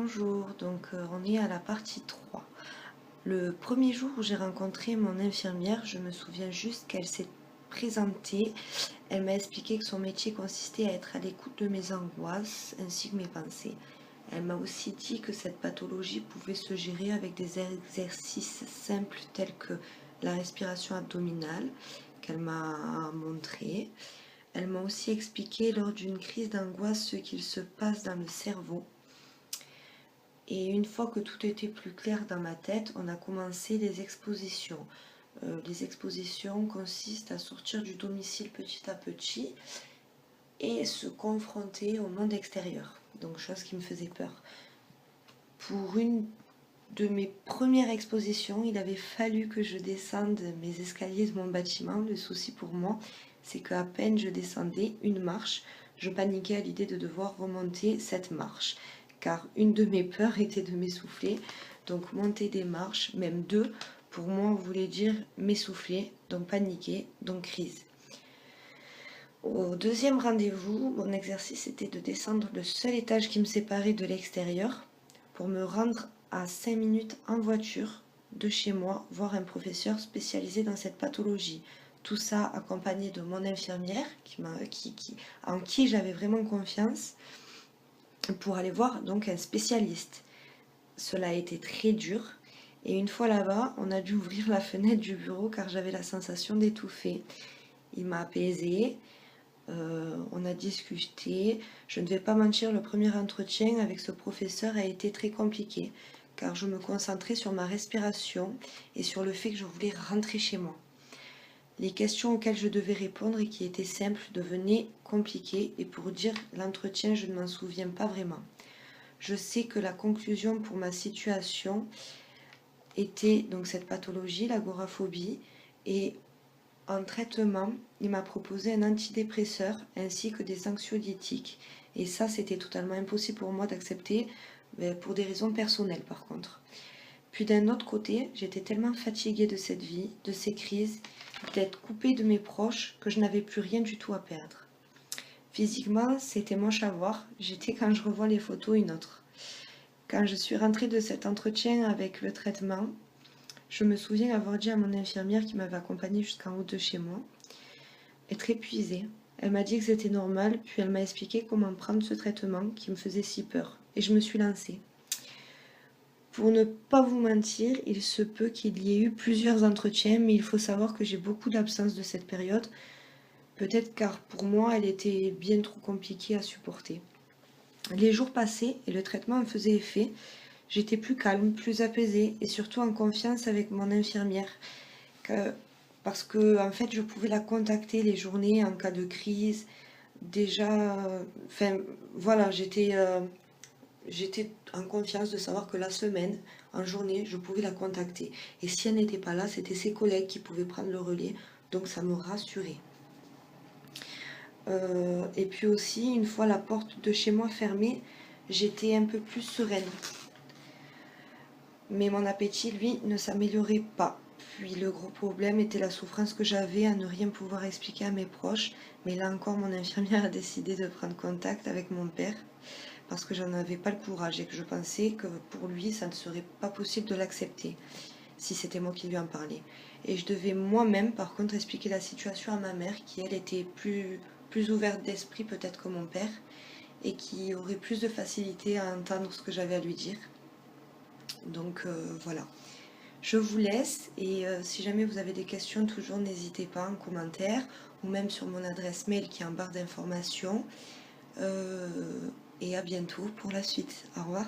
Bonjour, on est à la partie 3. Le premier jour où j'ai rencontré mon infirmière, je me souviens juste qu'elle s'est présentée. Elle m'a expliqué que son métier consistait à être à l'écoute de mes angoisses ainsi que mes pensées. Elle m'a aussi dit que cette pathologie pouvait se gérer avec des exercices simples tels que la respiration abdominale qu'elle m'a montré. Elle m'a aussi expliqué lors d'une crise d'angoisse ce qu'il se passe dans le cerveau. Et une fois que tout était plus clair dans ma tête, on a commencé les expositions. Les expositions consistent à sortir du domicile petit à petit et se confronter au monde extérieur. Donc, chose qui me faisait peur. Pour une de mes premières expositions, il avait fallu que je descende mes escaliers de mon bâtiment. Le souci pour moi, c'est qu'à peine je descendais une marche, je paniquais à l'idée de devoir remonter cette marche. Car une de mes peurs était de m'essouffler. Donc monter des marches, même deux, pour moi voulait dire m'essouffler, donc paniquer, donc crise. Au deuxième rendez-vous, mon exercice était de descendre le seul étage qui me séparait de l'extérieur pour me rendre à 5 minutes en voiture de chez moi, voir un professeur spécialisé dans cette pathologie. Tout ça accompagné de mon infirmière en qui j'avais vraiment confiance pour aller voir donc un spécialiste. Cela a été très dur et une fois là-bas, on a dû ouvrir la fenêtre du bureau car j'avais la sensation d'étouffer. Il m'a apaisée, on a discuté. Je ne vais pas mentir, le premier entretien avec ce professeur a été très compliqué car je me concentrais sur ma respiration et sur le fait que je voulais rentrer chez moi. Les questions auxquelles je devais répondre et qui étaient simples devenaient compliquées et pour dire l'entretien, je ne m'en souviens pas vraiment. Je sais que la conclusion pour ma situation était donc cette pathologie, l'agoraphobie, et en traitement, il m'a proposé un antidépresseur ainsi que des anxiolytiques. Et ça, c'était totalement impossible pour moi d'accepter, pour des raisons personnelles par contre. Puis d'un autre côté, j'étais tellement fatiguée de cette vie, de ces crises, d'être coupée de mes proches, que je n'avais plus rien du tout à perdre. Physiquement, c'était moche à voir. J'étais, quand je revois les photos, une autre. Quand je suis rentrée de cet entretien avec le traitement, je me souviens avoir dit à mon infirmière qui m'avait accompagnée jusqu'en haut de chez moi, être épuisée. Elle m'a dit que c'était normal, puis elle m'a expliqué comment prendre ce traitement qui me faisait si peur. Et je me suis lancée. Pour ne pas vous mentir, il se peut qu'il y ait eu plusieurs entretiens, mais il faut savoir que j'ai beaucoup d'absence de cette période, peut-être car pour moi elle était bien trop compliquée à supporter. Les jours passaient et le traitement me faisait effet. J'étais plus calme, plus apaisée et surtout en confiance avec mon infirmière. Parce que en fait, je pouvais la contacter les journées en cas de crise. Déjà, enfin voilà, j'étais en confiance de savoir que la semaine, en journée, je pouvais la contacter. Et si elle n'était pas là, c'était ses collègues qui pouvaient prendre le relais. Donc ça me rassurait. Et puis aussi, une fois la porte de chez moi fermée, j'étais un peu plus sereine. Mais mon appétit, lui, ne s'améliorait pas. Puis le gros problème était la souffrance que j'avais à ne rien pouvoir expliquer à mes proches. Mais là encore, mon infirmière a décidé de prendre contact avec mon père parce que j'en avais pas le courage et que je pensais que pour lui, ça ne serait pas possible de l'accepter si c'était moi qui lui en parlais. Et je devais moi-même, par contre, expliquer la situation à ma mère qui, elle, était plus ouverte d'esprit peut-être que mon père et qui aurait plus de facilité à entendre ce que j'avais à lui dire. Donc voilà. Je vous laisse et si jamais vous avez des questions, toujours n'hésitez pas en commentaire ou même sur mon adresse mail qui est en barre d'informations. Et à bientôt pour la suite. Au revoir.